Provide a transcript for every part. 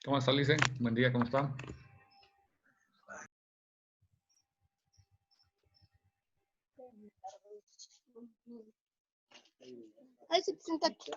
¿Cómo está, Lice? Buen día, ¿cómo está? Ahí se presenta aquí.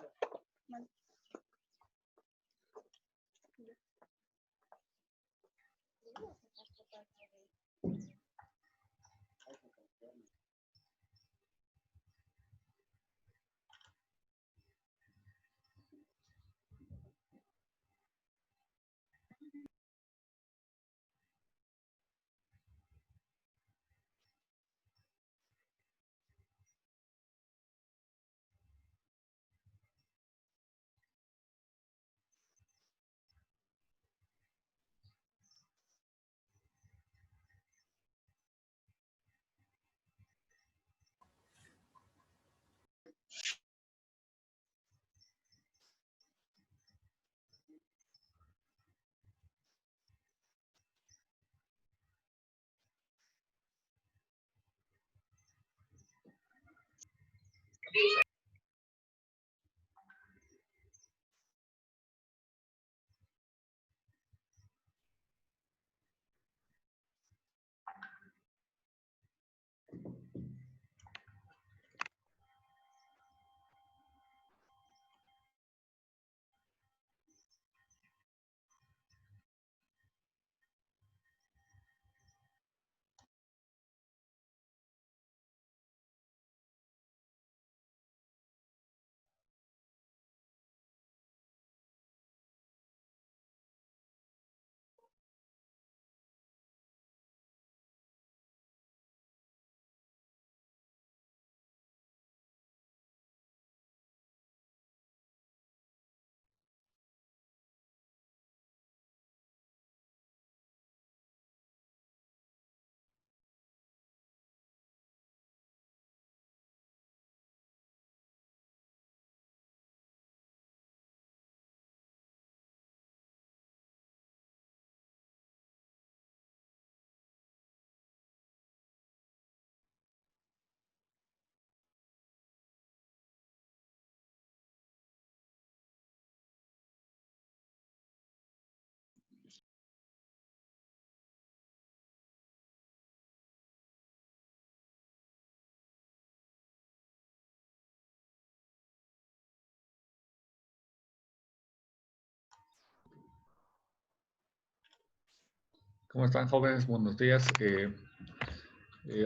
¿Cómo están, jóvenes? Buenos días.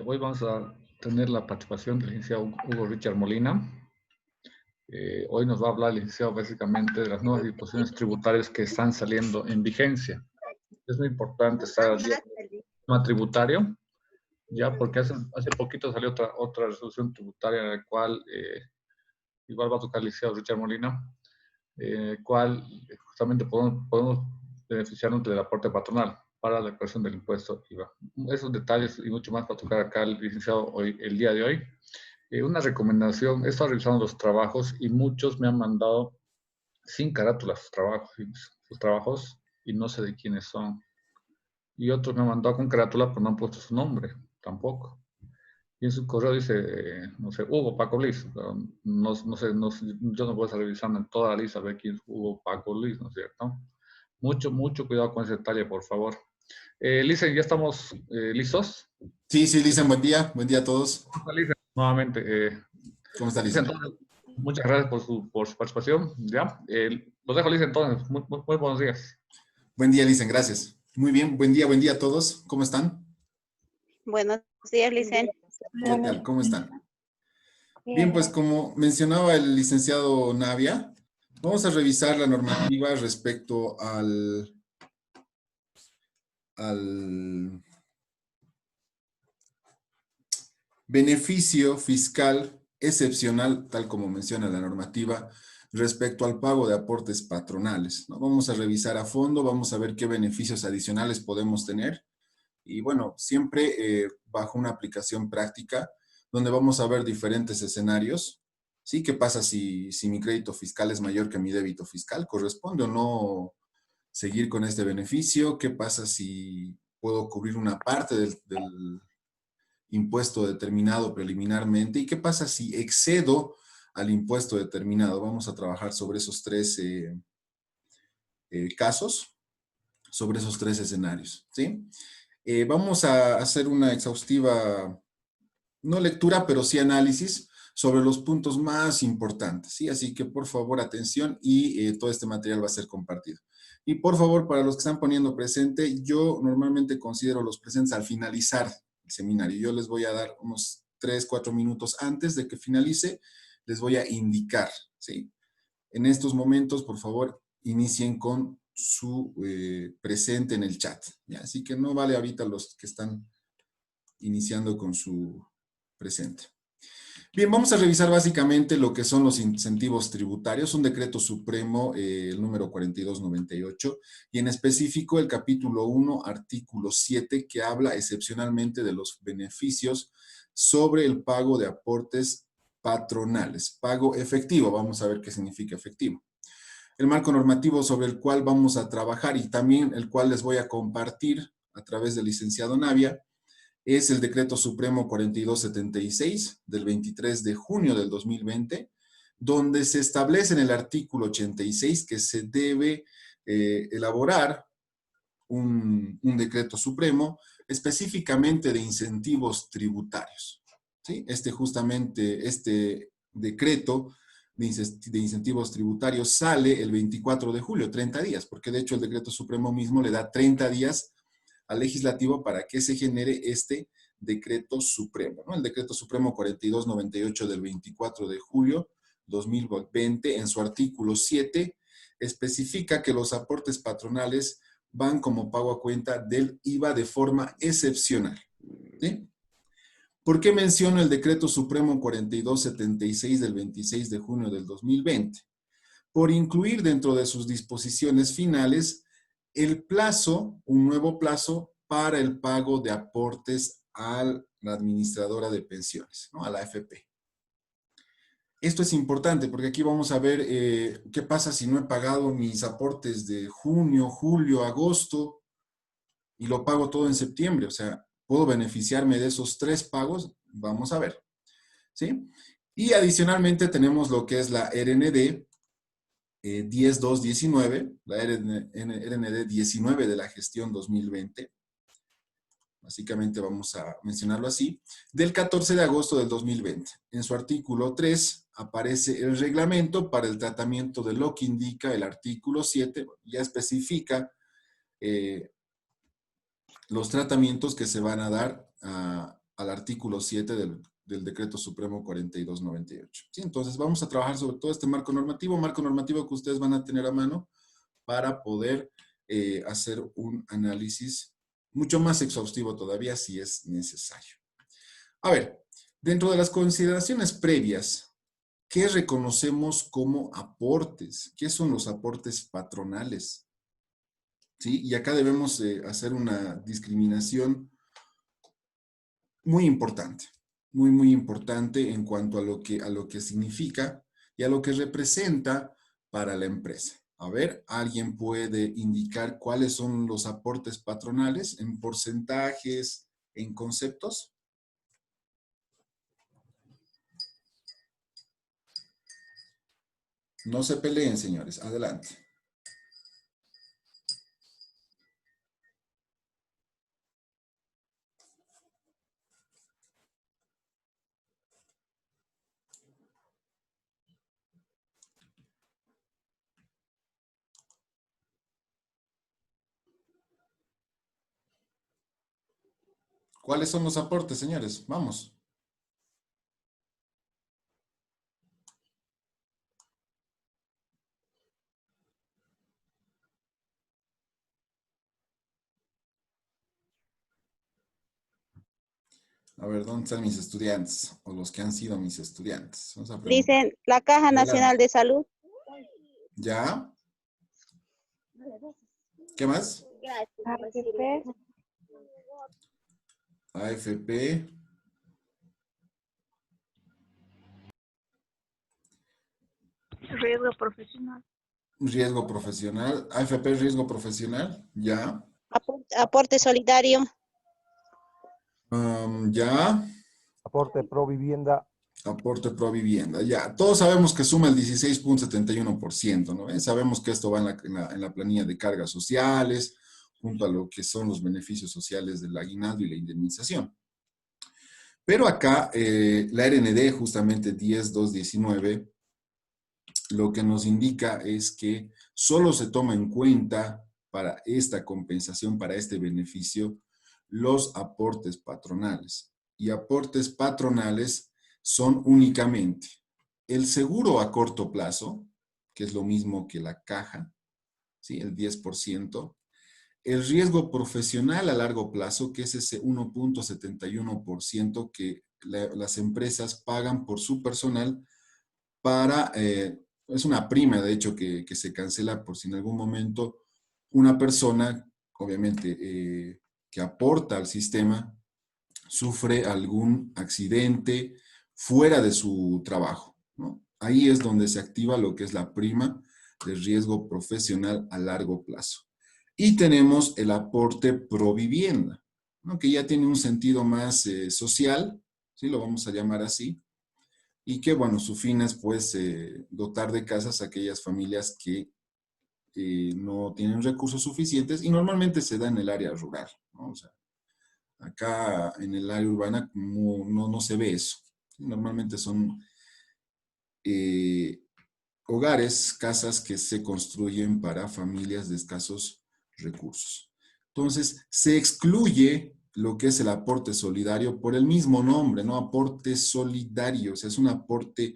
Hoy vamos a tener la participación del licenciado Hugo Richard Molina. Hoy nos va a hablar el licenciado básicamente de las nuevas disposiciones tributarias que están saliendo en vigencia. Es muy importante estar al día con el tema tributario, ya porque hace poquito salió otra resolución tributaria en la cual igual va a tocar el licenciado Richard Molina, cual justamente podemos beneficiarnos del aporte patronal para la declaración del impuesto IVA. Esos detalles y mucho más va a tocar acá el licenciado hoy, el día de hoy. Una recomendación, he estado revisando los trabajos y muchos me han mandado sin carátula sus trabajos y no sé de quiénes son. Y otros me han mandado con carátula pero no han puesto su nombre tampoco. Y en su correo dice, no sé, Hugo Paco Luis. No sé, yo no puedo estar revisando en toda la lista a ver quién es Hugo Paco Luis, ¿no es cierto? Mucho cuidado con ese detalle, por favor. Licen, ¿ya estamos listos? Sí, Licen, buen día a todos. Licen, nuevamente. ¿Cómo está, Licen, Licen? entonces, muchas gracias por su participación. ¿Ya? Los dejo, Licen, entonces. Muy buenos días. Buen día, Licen, gracias. Muy bien, buen día a todos. ¿Cómo están? Buenos días, Licen. ¿Qué tal? ¿Cómo están? Bien, pues como mencionaba el licenciado Navia, vamos a revisar la normativa respecto al beneficio fiscal excepcional, tal como menciona la normativa, respecto al pago de aportes patronales, ¿no? Vamos a revisar a fondo, vamos a ver qué beneficios adicionales podemos tener. Y bueno, siempre bajo una aplicación práctica, donde vamos a ver diferentes escenarios ¿Sí? ¿Qué pasa si mi crédito fiscal es mayor que mi débito fiscal? ¿Corresponde o no seguir con este beneficio? ¿Qué pasa si puedo cubrir una parte del impuesto determinado preliminarmente? ¿Y qué pasa si excedo al impuesto determinado? Vamos a trabajar sobre esos tres casos, sobre esos tres escenarios, ¿sí? Vamos a hacer una exhaustiva, no lectura, pero sí análisis sobre los puntos más importantes, ¿sí? Así que, por favor, atención y todo este material va a ser compartido. Y, por favor, para los que están poniendo presente, yo normalmente considero los presentes al finalizar el seminario. Yo les voy a dar unos 3, 4 minutos antes de que finalice, les voy a indicar, ¿sí? En estos momentos, por favor, inicien con su presente en el chat, ¿ya? Así que no vale ahorita los que están iniciando con su presente. Bien, vamos a revisar básicamente lo que son los incentivos tributarios, un decreto supremo, el número 4298, y en específico el capítulo 1, artículo 7, que habla excepcionalmente de los beneficios sobre el pago de aportes patronales. Pago efectivo, vamos a ver qué significa efectivo. El marco normativo sobre el cual vamos a trabajar y también el cual les voy a compartir a través del licenciado Navia, es el Decreto Supremo 4276 del 23 de junio del 2020, donde se establece en el artículo 86 que se debe elaborar un decreto supremo específicamente de incentivos tributarios, ¿sí? Este decreto de incentivos tributarios sale el 24 de julio, 30 días, porque de hecho el decreto supremo mismo le da 30 días al legislativo para que se genere este decreto supremo, ¿no? El decreto supremo 4298 del 24 de julio 2020, en su artículo 7, especifica que los aportes patronales van como pago a cuenta del IVA de forma excepcional, ¿sí? ¿Por qué menciono el decreto supremo 4276 del 26 de junio del 2020? Por incluir dentro de sus disposiciones finales el plazo, un nuevo plazo para el pago de aportes a la administradora de pensiones, ¿no? A la AFP. Esto es importante porque aquí vamos a ver qué pasa si no he pagado mis aportes de junio, julio, agosto y lo pago todo en septiembre. O sea, ¿puedo beneficiarme de esos 3 pagos? Vamos a ver, ¿sí? Y adicionalmente tenemos lo que es la RND 10219, la RND 19 de la gestión 2020. Básicamente vamos a mencionarlo así, del 14 de agosto del 2020. En su artículo 3 aparece el reglamento para el tratamiento de lo que indica el artículo 7, ya especifica los tratamientos que se van a dar al artículo 7 del Decreto Supremo 4298. ¿Sí? Entonces vamos a trabajar sobre todo este marco normativo que ustedes van a tener a mano para poder hacer un análisis mucho más exhaustivo todavía si es necesario. A ver, dentro de las consideraciones previas, ¿qué reconocemos como aportes? ¿Qué son los aportes patronales? ¿Sí? Y acá debemos hacer una discriminación muy importante, muy importante en cuanto a lo que significa y a lo que representa para la empresa. A ver, ¿alguien puede indicar cuáles son los aportes patronales en porcentajes, en conceptos? No se peleen, señores. Adelante. ¿Cuáles son los aportes, señores? Vamos. A ver, ¿dónde están mis estudiantes? O los que han sido mis estudiantes. Vamos a preguntar. Dicen la Caja Nacional Adelante. de Salud. ¿Ya? ¿Qué más? AFP. AFP. Riesgo profesional. Riesgo profesional. AFP, riesgo profesional. Ya. Aporte solidario. Ya. Aporte pro vivienda. Aporte pro vivienda. Ya. Todos sabemos que suma el 16,71%, ¿no? Sabemos que esto va en la planilla de cargas sociales, junto a lo que son los beneficios sociales del aguinaldo y la indemnización. Pero acá, la RND, justamente 10.219, lo que nos indica es que solo se toma en cuenta para esta compensación, para este beneficio, los aportes patronales. Y aportes patronales son únicamente el seguro a corto plazo, que es lo mismo que la caja, ¿sí? El 10%. El riesgo profesional a largo plazo, que es ese 1,71% que las empresas pagan por su personal para, es una prima de hecho que se cancela por si en algún momento una persona, obviamente, que aporta al sistema, sufre algún accidente fuera de su trabajo, ¿no? Ahí es donde se activa lo que es la prima de riesgo profesional a largo plazo. Y tenemos el aporte pro vivienda, ¿no? Que ya tiene un sentido más social, ¿sí? Lo vamos a llamar así. Y que, bueno, su fin es, pues, dotar de casas a aquellas familias que no tienen recursos suficientes y normalmente se da en el área rural, ¿no? O sea, acá en el área urbana no se ve eso. Normalmente son hogares, casas que se construyen para familias de escasos recursos. Entonces, se excluye lo que es el aporte solidario por el mismo nombre, ¿no? Aporte solidario, o sea, es un aporte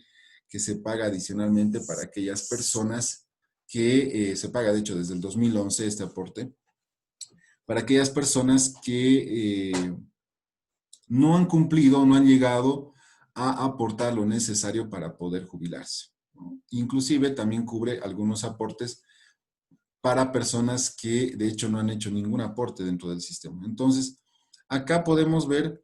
que se paga adicionalmente para aquellas personas que se paga, de hecho, desde el 2011 este aporte, para aquellas personas que no han cumplido, no han llegado a aportar lo necesario para poder jubilarse, ¿no? Inclusive también cubre algunos aportes para personas que de hecho no han hecho ningún aporte dentro del sistema. Entonces, acá podemos ver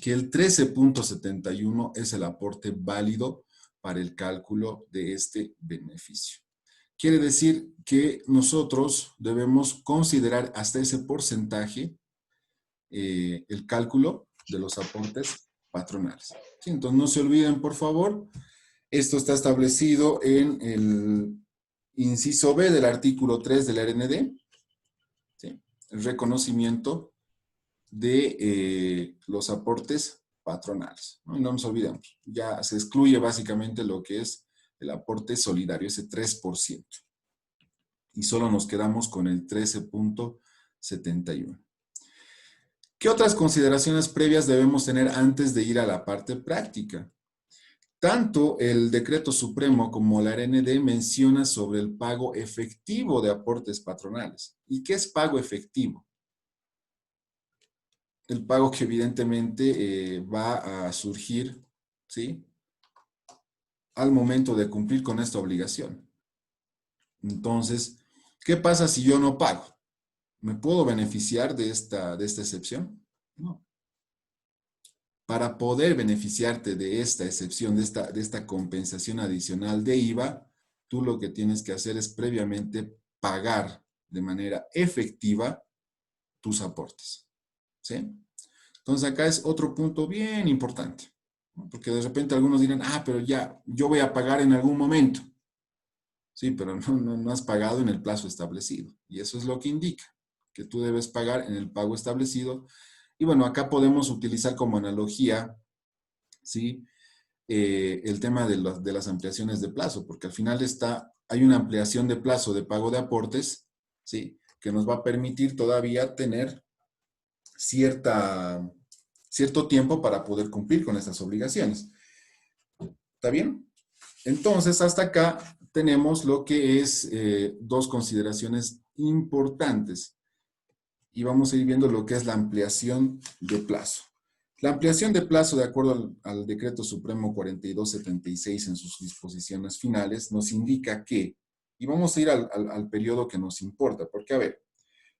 que el 13,71 es el aporte válido para el cálculo de este beneficio. Quiere decir que nosotros debemos considerar hasta ese porcentaje el cálculo de los aportes patronales. ¿Sí? Entonces, no se olviden, por favor, esto está establecido en el inciso B del artículo 3 de la RND, ¿sí? El reconocimiento de los aportes patronales, ¿no? Y no nos olvidemos, ya se excluye básicamente lo que es el aporte solidario, ese 3%. Y solo nos quedamos con el 13,71. ¿Qué otras consideraciones previas debemos tener antes de ir a la parte práctica? Tanto el Decreto Supremo como la RND menciona sobre el pago efectivo de aportes patronales. ¿Y qué es pago efectivo? El pago que evidentemente va a surgir, ¿sí?, al momento de cumplir con esta obligación. Entonces, ¿qué pasa si yo no pago? ¿Me puedo beneficiar de esta excepción? No. Para poder beneficiarte de esta excepción, de esta compensación adicional de IVA, tú lo que tienes que hacer es previamente pagar de manera efectiva tus aportes, ¿sí? Entonces acá es otro punto bien importante, ¿no? Porque de repente algunos dirán, pero ya, yo voy a pagar en algún momento. Sí, pero no has pagado en el plazo establecido. Y eso es lo que indica, que tú debes pagar en el pago establecido. Y bueno, acá podemos utilizar como analogía, ¿sí?, el tema de las ampliaciones de plazo, porque al final hay una ampliación de plazo de pago de aportes, ¿sí?, que nos va a permitir todavía tener cierto tiempo para poder cumplir con estas obligaciones. ¿Está bien? Entonces, hasta acá tenemos lo que es dos consideraciones importantes. Y vamos a ir viendo lo que es la ampliación de plazo. La ampliación de plazo, de acuerdo al Decreto Supremo 4276 en sus disposiciones finales, nos indica que, y vamos a ir al periodo que nos importa, porque a ver,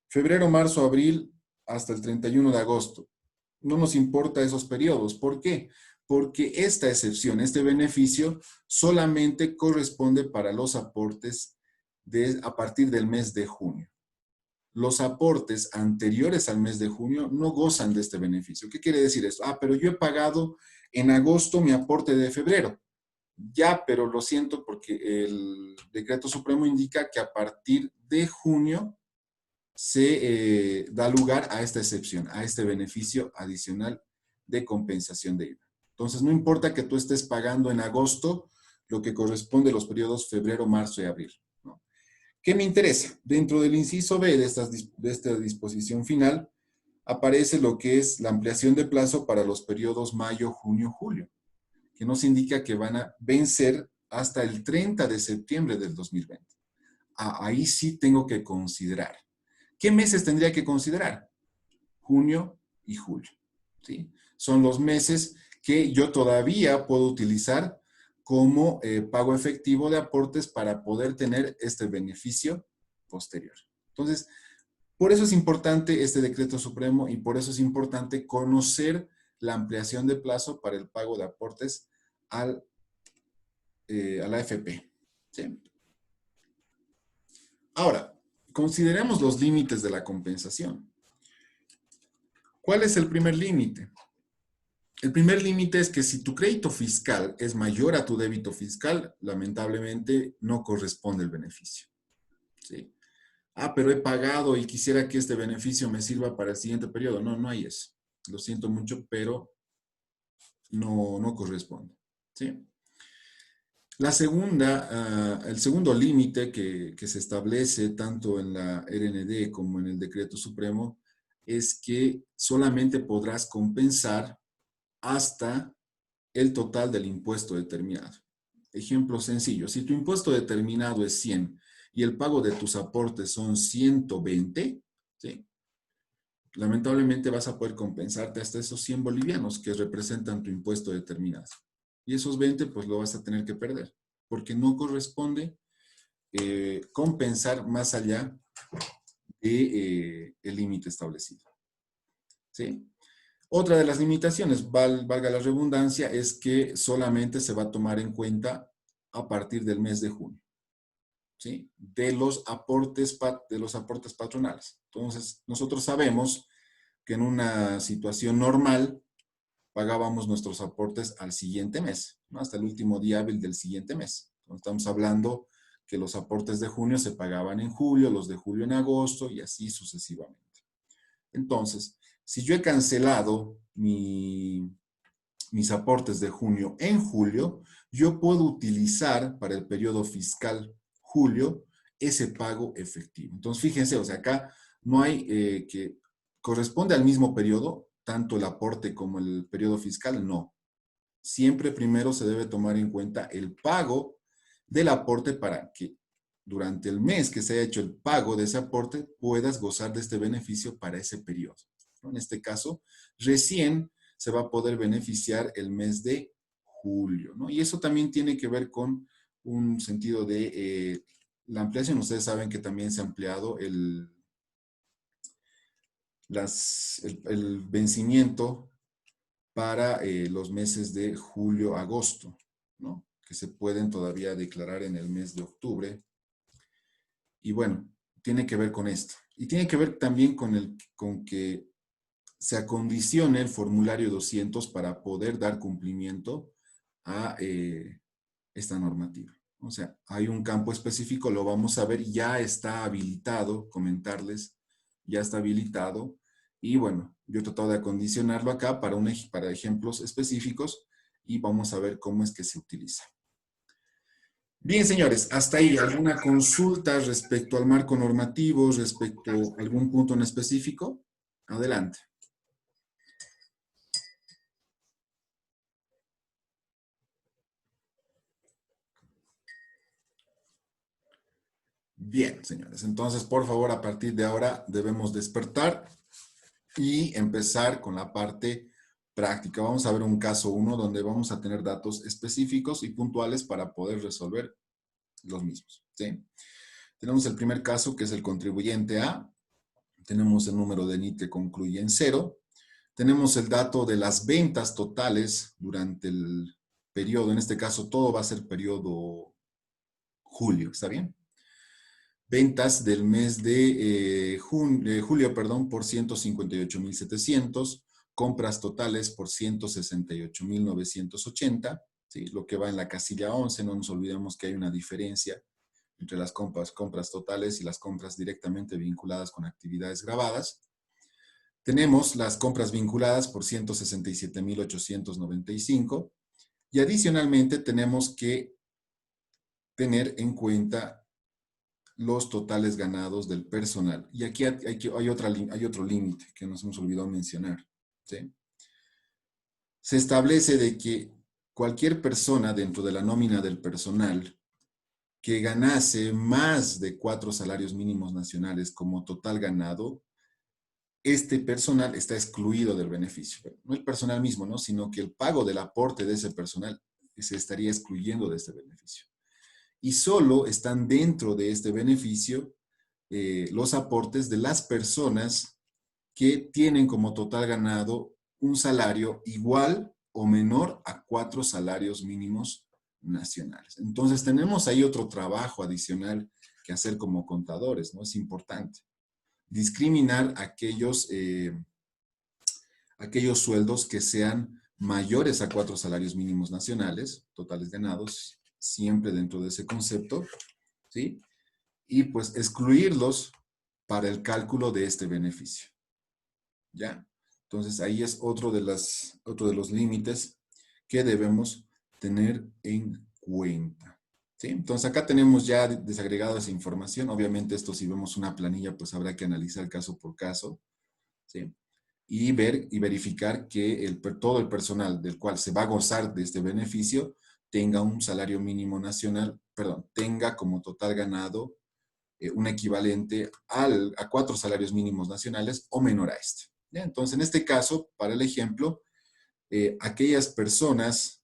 febrero, marzo, abril, hasta el 31 de agosto. No nos importa esos periodos. ¿Por qué? porque esta excepción, este beneficio, solamente corresponde para los aportes a partir del mes de junio. Los aportes anteriores al mes de junio no gozan de este beneficio. ¿Qué quiere decir esto? Pero yo he pagado en agosto mi aporte de febrero. Ya, pero lo siento porque el decreto supremo indica que a partir de junio se da lugar a esta excepción, a este beneficio adicional de compensación de IVA. Entonces, no importa que tú estés pagando en agosto lo que corresponde a los periodos febrero, marzo y abril, ¿no? ¿Qué me interesa? Dentro del inciso B de esta disposición final, aparece lo que es la ampliación de plazo para los periodos mayo, junio, julio, que nos indica que van a vencer hasta el 30 de septiembre del 2020. Ahí sí tengo que considerar. ¿Qué meses tendría que considerar? Junio y julio, ¿sí? Son los meses que yo todavía puedo utilizar como pago efectivo de aportes para poder tener este beneficio posterior. Entonces, por eso es importante este decreto supremo y por eso es importante conocer la ampliación de plazo para el pago de aportes a la AFP, ¿sí? Ahora, consideremos los límites de la compensación. ¿Cuál es el primer límite? El primer límite es que si tu crédito fiscal es mayor a tu débito fiscal, lamentablemente no corresponde el beneficio, ¿sí? Pero he pagado y quisiera que este beneficio me sirva para el siguiente periodo. No, no hay eso. Lo siento mucho, pero no corresponde, ¿sí? El segundo límite que se establece tanto en la RND como en el Decreto Supremo es que solamente podrás compensar hasta el total del impuesto determinado. Ejemplo sencillo, si tu impuesto determinado es 100 y el pago de tus aportes son 120, ¿sí? Lamentablemente vas a poder compensarte hasta esos 100 bolivianos que representan tu impuesto determinado. Y esos 20 pues lo vas a tener que perder, porque no corresponde compensar más allá del límite establecido, ¿sí? Otra de las limitaciones, valga la redundancia, es que solamente se va a tomar en cuenta a partir del mes de junio, ¿sí? De los aportes patronales. Entonces, nosotros sabemos que en una situación normal pagábamos nuestros aportes al siguiente mes, ¿no? Hasta el último día hábil del siguiente mes. Entonces, estamos hablando que los aportes de junio se pagaban en julio, los de julio en agosto y así sucesivamente. Entonces, si yo he cancelado mis aportes de junio en julio, yo puedo utilizar para el periodo fiscal julio ese pago efectivo. Entonces, fíjense, o sea, acá no hay que corresponde al mismo periodo, tanto el aporte como el periodo fiscal, no. Siempre primero se debe tomar en cuenta el pago del aporte para que durante el mes que se haya hecho el pago de ese aporte puedas gozar de este beneficio para ese periodo, ¿no? En este caso, recién se va a poder beneficiar el mes de julio, ¿no? Y eso también tiene que ver con un sentido de la ampliación. Ustedes saben que también se ha ampliado el vencimiento para los meses de julio, agosto, ¿no? Que se pueden todavía declarar en el mes de octubre. Y bueno, tiene que ver con esto. Y tiene que ver también con que se acondicione el formulario 200 para poder dar cumplimiento a esta normativa. O sea, hay un campo específico, lo vamos a ver, ya está habilitado, comentarles, ya está habilitado. Y bueno, yo he tratado de acondicionarlo acá para ejemplos específicos y vamos a ver cómo es que se utiliza. Bien, señores, hasta ahí. ¿Alguna consulta respecto al marco normativo, respecto a algún punto en específico? Adelante. Bien, señores. Entonces, por favor, a partir de ahora debemos despertar y empezar con la parte práctica. Vamos a ver un caso 1 donde vamos a tener datos específicos y puntuales para poder resolver los mismos, ¿sí? Tenemos el primer caso que es el contribuyente A. Tenemos el número de NIT que concluye en 0. Tenemos el dato de las ventas totales durante el periodo. En este caso, todo va a ser periodo julio, ¿está bien? Ventas del mes de julio, perdón, por 158,700. Compras totales por 168,980. ¿Sí? Lo que va en la casilla 11. No nos olvidemos que hay una diferencia entre las compras totales y las compras directamente vinculadas con actividades grabadas. Tenemos las compras vinculadas por 167,895 y adicionalmente tenemos que tener en cuenta los totales ganados del personal. Y aquí hay otro límite que nos hemos olvidado mencionar. ¿Sí? Se establece de que cualquier persona dentro de la nómina del personal que ganase más de 4 salarios mínimos nacionales como total ganado, este personal está excluido del beneficio. No el personal mismo, ¿no? Sino que el pago del aporte de ese personal se estaría excluyendo de este beneficio. Y solo están dentro de este beneficio los aportes de las personas que tienen como total ganado un salario igual o menor a 4 salarios mínimos nacionales. Entonces tenemos ahí otro trabajo adicional que hacer como contadores, ¿no? Es importante discriminar aquellos sueldos que sean mayores a 4 salarios mínimos nacionales, totales ganados, siempre dentro de ese concepto, ¿sí? Y pues excluirlos para el cálculo de este beneficio, ¿ya? Entonces ahí es otro de los límites que debemos tener en cuenta. ¿Sí? Entonces acá tenemos ya desagregado esa información. Obviamente esto si vemos una planilla pues habrá que analizar caso por caso. ¿Sí? Y ver y verificar que todo el personal del cual se va a gozar de este beneficio tenga un salario mínimo nacional, tenga como total ganado un equivalente a 4 salarios mínimos nacionales o menor a este. ¿Ya? Entonces en este caso, para el ejemplo, aquellas personas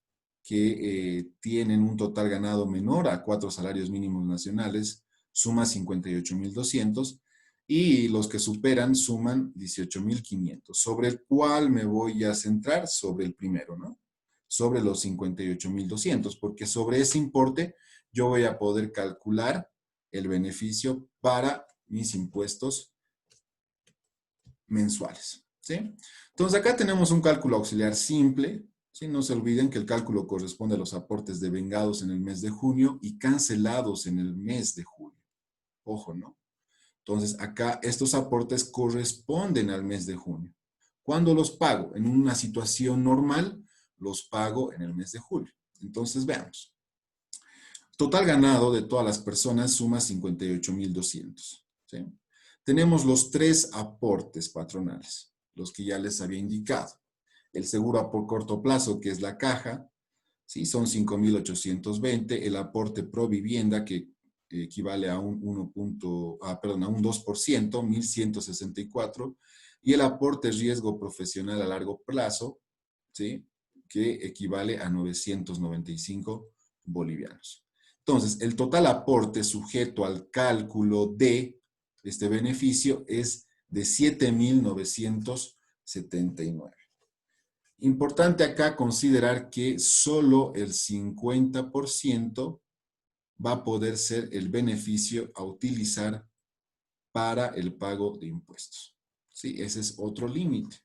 que tienen un total ganado menor a 4 salarios mínimos nacionales, suma 58,200 y los que superan suman 18,500, sobre el cual me voy a centrar sobre el primero, ¿no? Sobre los 58,200, porque sobre ese importe yo voy a poder calcular el beneficio para mis impuestos mensuales, ¿sí? Entonces acá tenemos un cálculo auxiliar simple. ¿Sí? No se olviden que el cálculo corresponde a los aportes devengados en el mes de junio y cancelados en el mes de julio. Ojo, ¿no? Entonces, acá estos aportes corresponden al mes de junio. ¿Cuándo los pago? En una situación normal, los pago en el mes de julio. Entonces, veamos. Total ganado de todas las personas suma 58,200. ¿Sí? Tenemos los 3 aportes patronales, los que ya les había indicado. El seguro por corto plazo, que es la caja, ¿sí? Son 5,820. El aporte pro vivienda, que equivale a un 2%, 1,164. Y el aporte riesgo profesional a largo plazo, ¿sí? Que equivale a 995 bolivianos. Entonces, el total aporte sujeto al cálculo de este beneficio es de 7,979. Importante acá considerar que solo el 50% va a poder ser el beneficio a utilizar para el pago de impuestos. ¿Sí? Ese es otro límite.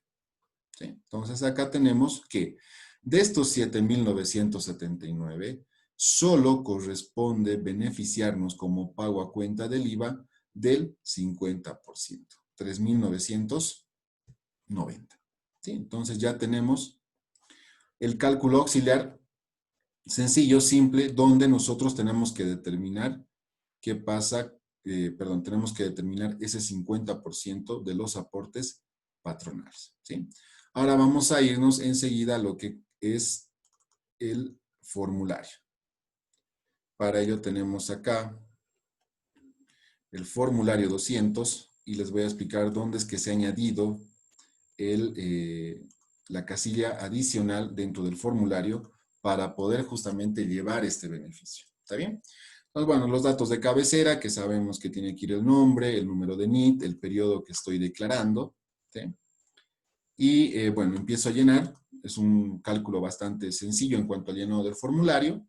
¿Sí? Entonces acá tenemos que de estos 7,979, solo corresponde beneficiarnos como pago a cuenta del IVA del 50%, 3,990. ¿Sí? Entonces ya tenemos el cálculo auxiliar sencillo, simple, donde nosotros tenemos que determinar qué pasa, tenemos que determinar ese 50% de los aportes patronales. ¿Sí? Ahora vamos a irnos enseguida a lo que es el formulario. Para ello tenemos acá el formulario 200 y les voy a explicar dónde es que se ha añadido la casilla adicional dentro del formulario para poder justamente llevar este beneficio. ¿Está bien? Entonces, bueno, los datos de cabecera, que sabemos que tiene que ir el nombre, el número de NIT, el periodo que estoy declarando, ¿sí? Y bueno, empiezo a llenar. Es un cálculo bastante sencillo en cuanto al llenado del formulario.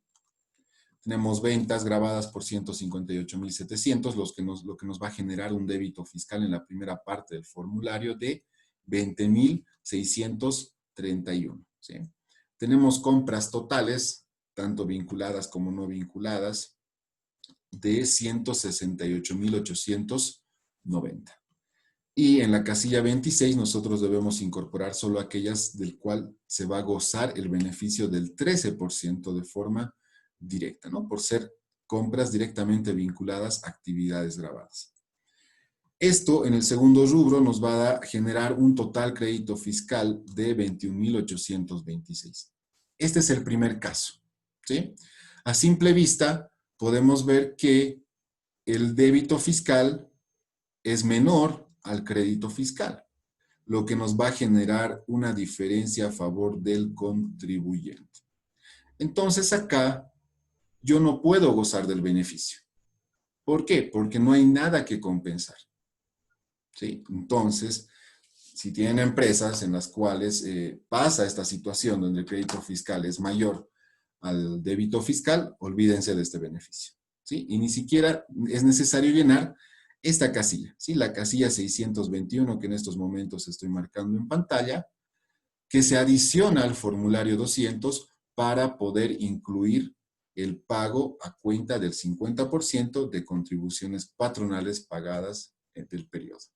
Tenemos ventas grabadas por 158,700, lo que nos va a generar un débito fiscal en la primera parte del formulario de 20,631. ¿Sí? Tenemos compras totales, tanto vinculadas como no vinculadas, de 168,890. Y en la casilla 26 nosotros debemos incorporar solo aquellas del cual se va a gozar el beneficio del 13% de forma directa, ¿no? Por ser compras directamente vinculadas a actividades grabadas. Esto en el segundo rubro nos va a generar un total crédito fiscal de 21,826. Este es el primer caso, ¿sí? A simple vista podemos ver que el débito fiscal es menor al crédito fiscal, lo que nos va a generar una diferencia a favor del contribuyente. Entonces acá yo no puedo gozar del beneficio. ¿Por qué? Porque no hay nada que compensar. ¿Sí? Entonces, si tienen empresas en las cuales pasa esta situación donde el crédito fiscal es mayor al débito fiscal, olvídense de este beneficio. ¿Sí? Y ni siquiera es necesario llenar esta casilla, ¿sí? La casilla 621 que en estos momentos estoy marcando en pantalla, que se adiciona al formulario 200 para poder incluir el pago a cuenta del 50% de contribuciones patronales pagadas del periodo.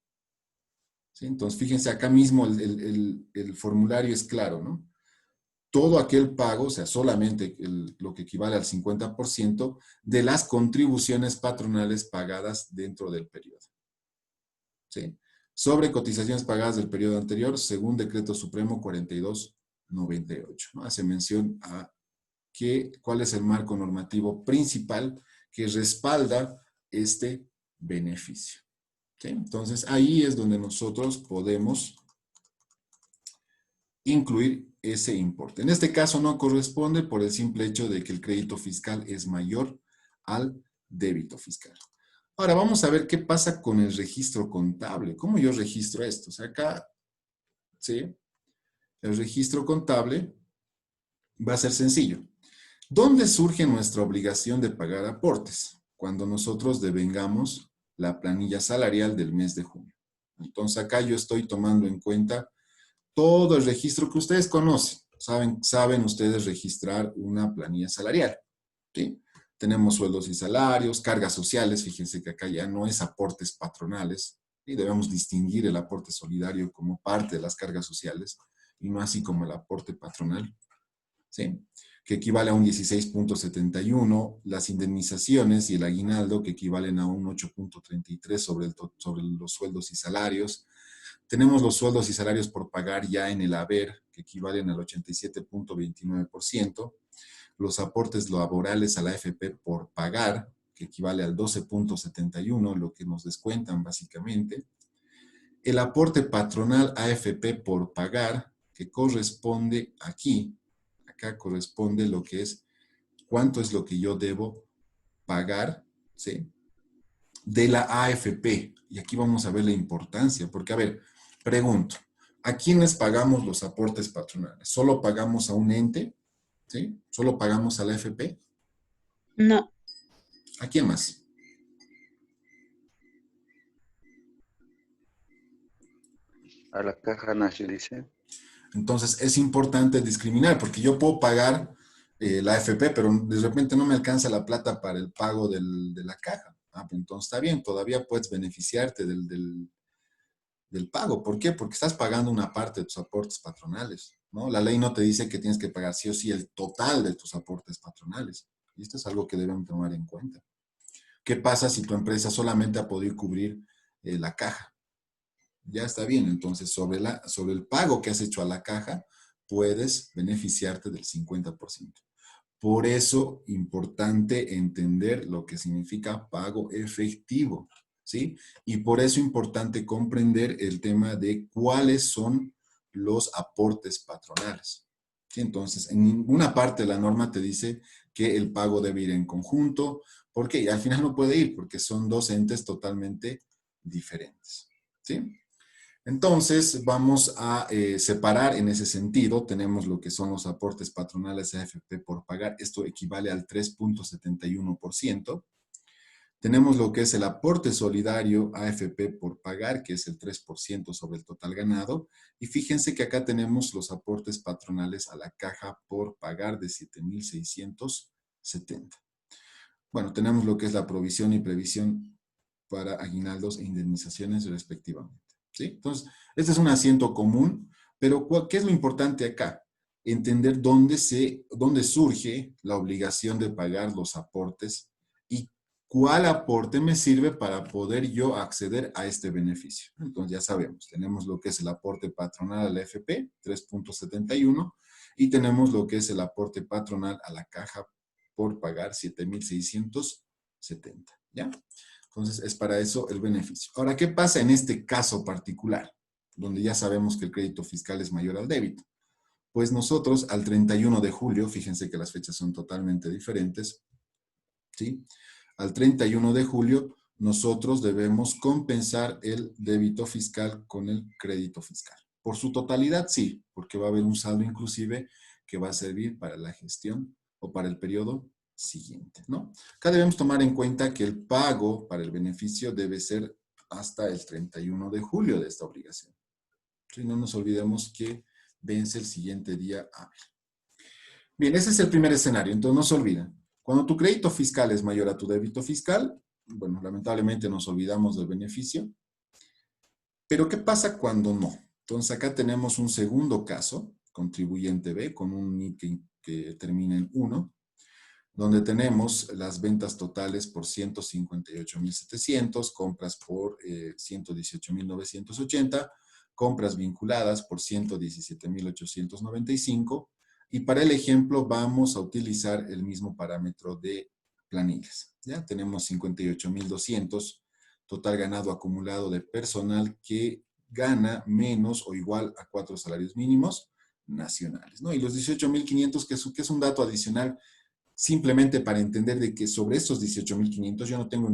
¿Sí? Entonces, fíjense, acá mismo el formulario es claro, ¿no? Todo aquel pago, o sea, solamente lo que equivale al 50% de las contribuciones patronales pagadas dentro del periodo. ¿Sí? Sobre cotizaciones pagadas del periodo anterior, según Decreto Supremo 4298, ¿no? Hace mención a cuál es el marco normativo principal que respalda este beneficio. ¿Sí? Entonces, ahí es donde nosotros podemos incluir ese importe. En este caso no corresponde por el simple hecho de que el crédito fiscal es mayor al débito fiscal. Ahora vamos a ver qué pasa con el registro contable. ¿Cómo yo registro esto? O sea, acá, ¿sí? El registro contable va a ser sencillo. ¿Dónde surge nuestra obligación de pagar aportes? Cuando nosotros devengamos la planilla salarial del mes de junio. Entonces acá yo estoy tomando en cuenta todo el registro que ustedes conocen. Saben ustedes registrar una planilla salarial. ¿Sí? Tenemos sueldos y salarios, cargas sociales. Fíjense que acá ya no es aportes patronales. Y debemos distinguir el aporte solidario como parte de las cargas sociales y no así como el aporte patronal. ¿Sí? Que equivale a un 16,71, las indemnizaciones y el aguinaldo que equivalen a un 8,33 sobre los sueldos y salarios. Tenemos los sueldos y salarios por pagar ya en el haber, que equivalen al 87,29%, los aportes laborales a la AFP por pagar, que equivale al 12,71, lo que nos descuentan básicamente, el aporte patronal AFP por pagar, que corresponde aquí, acá corresponde lo que es cuánto es lo que yo debo pagar, ¿sí? De la AFP. Y aquí vamos a ver la importancia, porque a ver, pregunto, ¿a quiénes pagamos los aportes patronales? ¿Solo pagamos a un ente? ¿Sí? ¿Solo pagamos a la AFP? No. ¿A quién más? A la caja nace, dice. Entonces es importante discriminar, porque yo puedo pagar la AFP, pero de repente no me alcanza la plata para el pago de la caja. Pues entonces está bien, todavía puedes beneficiarte del pago. ¿Por qué? Porque estás pagando una parte de tus aportes patronales, ¿no? La ley no te dice que tienes que pagar sí o sí el total de tus aportes patronales. Y esto es algo que deben tomar en cuenta. ¿Qué pasa si tu empresa solamente ha podido cubrir la caja? Ya está bien, entonces sobre el pago que has hecho a la caja, puedes beneficiarte del 50%. Por eso, importante entender lo que significa pago efectivo, ¿sí? Y por eso importante comprender el tema de cuáles son los aportes patronales. ¿Sí? Entonces, en ninguna parte de la norma te dice que el pago debe ir en conjunto, porque y al final no puede ir, porque son dos entes totalmente diferentes, ¿sí? Entonces, vamos a separar en ese sentido. Tenemos lo que son los aportes patronales a AFP por pagar. Esto equivale al 3.71%. Tenemos lo que es el aporte solidario a AFP por pagar, que es el 3% sobre el total ganado. Y fíjense que acá tenemos los aportes patronales a la caja por pagar de 7.670. Bueno, tenemos lo que es la provisión y previsión para aguinaldos e indemnizaciones respectivamente. ¿Sí? Entonces, este es un asiento común, pero ¿qué es lo importante acá? Entender dónde surge la obligación de pagar los aportes y cuál aporte me sirve para poder yo acceder a este beneficio. Entonces ya sabemos, tenemos lo que es el aporte patronal a la AFP, 3.71, y tenemos lo que es el aporte patronal a la caja por pagar, 7.670, ¿ya? Entonces, es para eso el beneficio. Ahora, ¿qué pasa en este caso particular? Donde ya sabemos que el crédito fiscal es mayor al débito. Pues nosotros, al 31 de julio, fíjense que las fechas son totalmente diferentes, ¿sí? Al 31 de julio, nosotros debemos compensar el débito fiscal con el crédito fiscal. Por su totalidad, sí, porque va a haber un saldo inclusive que va a servir para la gestión o para el periodo siguiente, ¿no? Acá debemos tomar en cuenta que el pago para el beneficio debe ser hasta el 31 de julio de esta obligación. ¿Sí? No nos olvidemos que vence el siguiente día hábil. Bien, ese es el primer escenario, entonces no se olviden. Cuando tu crédito fiscal es mayor a tu débito fiscal, bueno, lamentablemente nos olvidamos del beneficio. Pero ¿qué pasa cuando no? Entonces acá tenemos un segundo caso, contribuyente B, con un NIT que termina en 1, donde tenemos las ventas totales por 158.700, compras por 118.980, compras vinculadas por 117.895, y para el ejemplo vamos a utilizar el mismo parámetro de planillas. ¿Ya? Tenemos 58.200, total ganado acumulado de personal que gana menos o igual a 4 salarios mínimos nacionales, ¿no? Y los 18.500, que es un dato adicional, simplemente para entender de que sobre estos 18.500 yo no tengo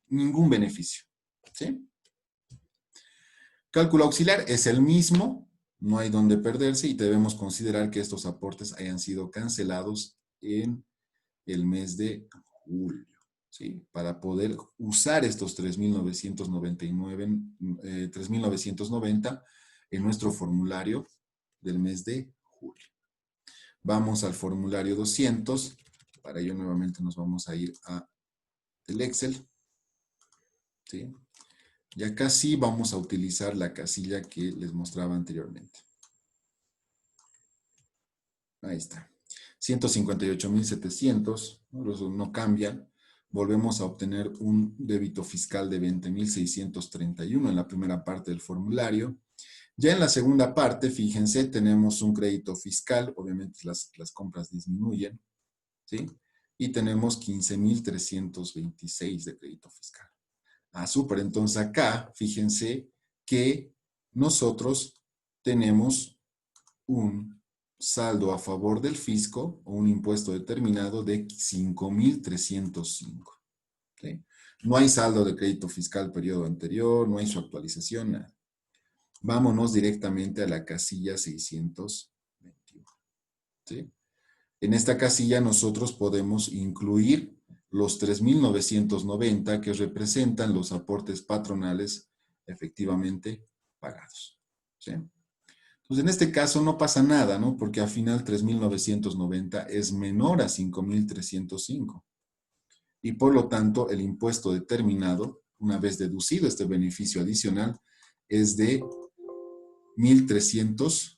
ningún beneficio. ¿Sí? Cálculo auxiliar es el mismo, no hay donde perderse y debemos considerar que estos aportes hayan sido cancelados en el mes de julio, ¿sí? Para poder usar estos 3.990 en nuestro formulario del mes de julio. Vamos al formulario 200. Para ello nuevamente nos vamos a ir a el Excel. ¿Sí? Y acá sí vamos a utilizar la casilla que les mostraba anteriormente. Ahí está. 158.700. No cambian. Volvemos a obtener un débito fiscal de 20.631 en la primera parte del formulario. Ya en la segunda parte, fíjense, tenemos un crédito fiscal. Obviamente las compras disminuyen. ¿Sí? Y tenemos 15.326 de crédito fiscal. Ah, súper. Entonces acá, fíjense que nosotros tenemos un saldo a favor del fisco o un impuesto determinado de 5.305. ¿Sí? No hay saldo de crédito fiscal periodo anterior, no hay su actualización, nada. Vámonos directamente a la casilla 621. ¿Sí? En esta casilla nosotros podemos incluir los 3.990 que representan los aportes patronales efectivamente pagados. ¿Sí? Entonces, en este caso no pasa nada, ¿no? Porque al final 3.990 es menor a 5.305. Y por lo tanto, el impuesto determinado, una vez deducido este beneficio adicional, es de 1.315.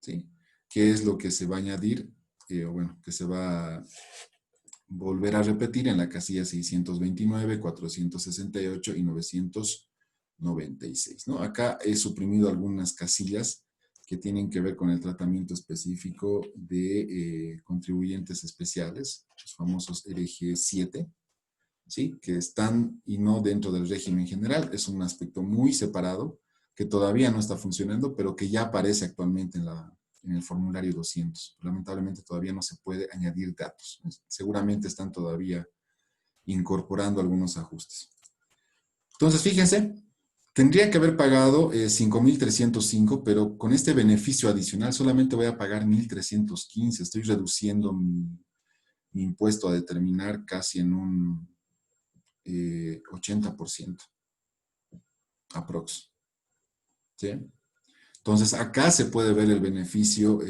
¿Sí? ¿Qué es lo que se va a añadir? Bueno, que se va a volver a repetir en la casilla 629, 468 y 996, ¿no? Acá he suprimido algunas casillas que tienen que ver con el tratamiento específico de contribuyentes especiales, los famosos RG 7, ¿sí? Que están y no dentro del régimen general. Es un aspecto muy separado que todavía no está funcionando, pero que ya aparece actualmente en el formulario 200. Lamentablemente todavía no se puede añadir datos. Seguramente están todavía incorporando algunos ajustes. Entonces, fíjense Tendría que haber pagado 5.305, pero con este beneficio adicional solamente voy a pagar 1.315. Estoy reduciendo mi impuesto a determinar casi en un 80%, aprox. ¿Sí? Entonces, acá se puede ver el beneficio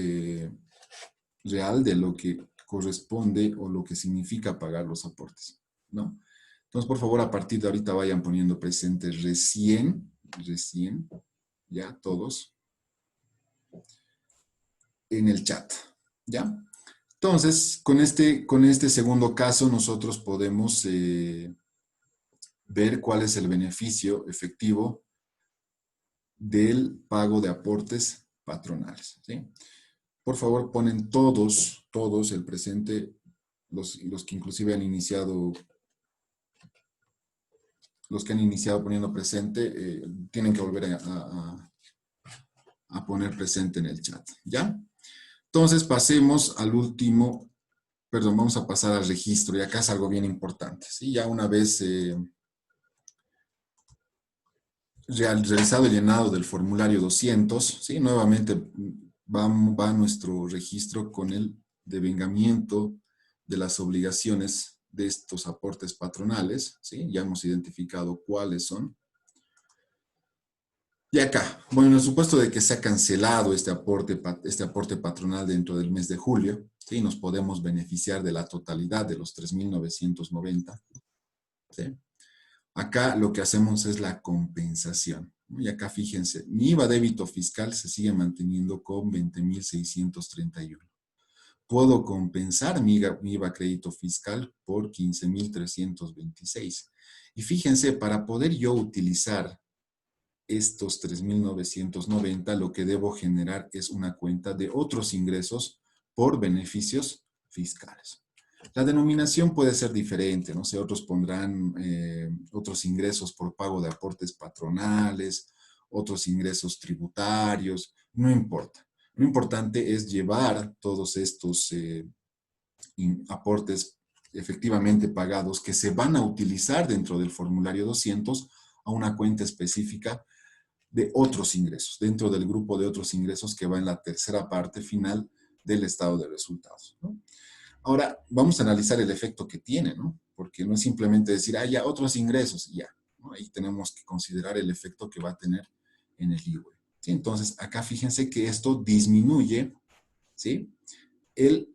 real de lo que corresponde o lo que significa pagar los aportes, ¿no? Entonces, por favor, a partir de ahorita vayan poniendo presente recién, ya, todos, en el chat, ¿ya? Entonces, con este segundo caso, nosotros podemos ver cuál es el beneficio efectivo del pago de aportes patronales, ¿sí? Por favor, ponen todos el presente, los que inclusive han iniciado, los que han iniciado poniendo presente, tienen que volver a poner presente en el chat, ¿ya? Entonces, pasemos al último, perdón, vamos a pasar al registro, y acá es algo bien importante, ¿sí? Ya una vez realizado el llenado del formulario 200, ¿sí? Nuevamente va nuestro registro con el devengamiento de las obligaciones de estos aportes patronales, ¿sí? Ya hemos identificado cuáles son. Y acá, bueno, en el supuesto de que se ha cancelado este aporte patronal dentro del mes de julio, ¿sí? Nos podemos beneficiar de la totalidad de los 3.990, ¿sí? Acá lo que hacemos es la compensación, ¿no? Y acá fíjense, mi IVA débito fiscal se sigue manteniendo con 20.631. Puedo compensar mi IVA crédito fiscal por 15.326. Y fíjense, para poder yo utilizar estos 3.990, lo que debo generar es una cuenta de otros ingresos por beneficios fiscales. La denominación puede ser diferente, no sé, otros pondrán otros ingresos por pago de aportes patronales, otros ingresos tributarios, no importa. Lo importante es llevar todos estos aportes efectivamente pagados que se van a utilizar dentro del formulario 200 a una cuenta específica de otros ingresos, dentro del grupo de otros ingresos que va en la tercera parte final del estado de resultados, ¿no? Ahora, vamos a analizar el efecto que tiene, ¿no? Porque no es simplemente decir, ah, ya, otros ingresos, y ya, ¿no? Ahí tenemos que considerar el efecto que va a tener en el IVA, ¿sí? Entonces, acá fíjense que esto disminuye, ¿sí? El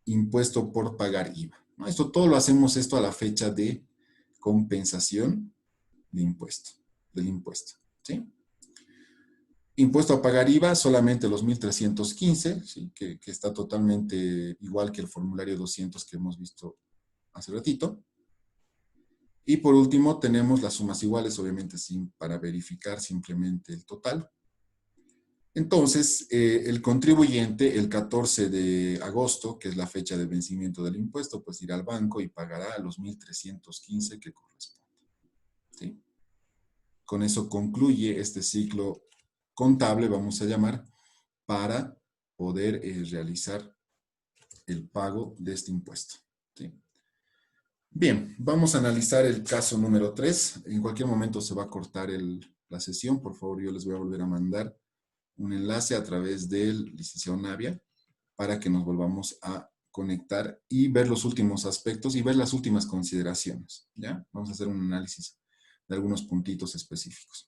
impuesto por pagar IVA, ¿no? Esto todo lo hacemos esto a la fecha de compensación de impuesto, del impuesto, ¿sí? Impuesto a pagar IVA, solamente los 1.315, ¿sí? que está totalmente igual que el formulario 200 que hemos visto hace ratito. Y por último tenemos las sumas iguales, obviamente para verificar simplemente el total. Entonces, el contribuyente el 14 de agosto, que es la fecha de vencimiento del impuesto, pues irá al banco y pagará los 1.315 que corresponde, ¿sí? Con eso concluye este ciclo contable, vamos a llamar, para poder realizar el pago de este impuesto, ¿sí? Bien, vamos a analizar el caso número 3. En cualquier momento se va a cortar la sesión. Por favor, yo les voy a volver a mandar un enlace a través del licenciado Navia para que nos volvamos a conectar y ver los últimos aspectos y ver las últimas consideraciones, ¿ya? Vamos a hacer un análisis de algunos puntitos específicos.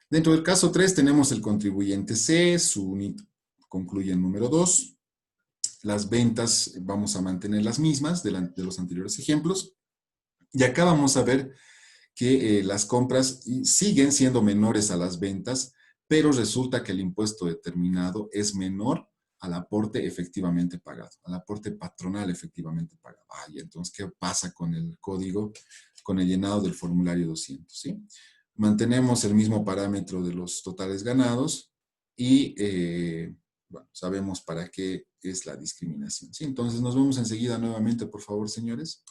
Dentro del caso 3 tenemos el contribuyente C, su NIT concluye en número 2. Las ventas vamos a mantener las mismas de los anteriores ejemplos. Y acá vamos a ver que las compras siguen siendo menores a las ventas, pero resulta que el impuesto determinado es menor al aporte efectivamente pagado, al aporte patronal efectivamente pagado. Ay, entonces, ¿qué pasa con el código, con el llenado del formulario 200? ¿Sí? Mantenemos el mismo parámetro de los totales ganados y bueno, sabemos para qué es la discriminación, ¿sí? Entonces nos vemos enseguida nuevamente, por favor, señores.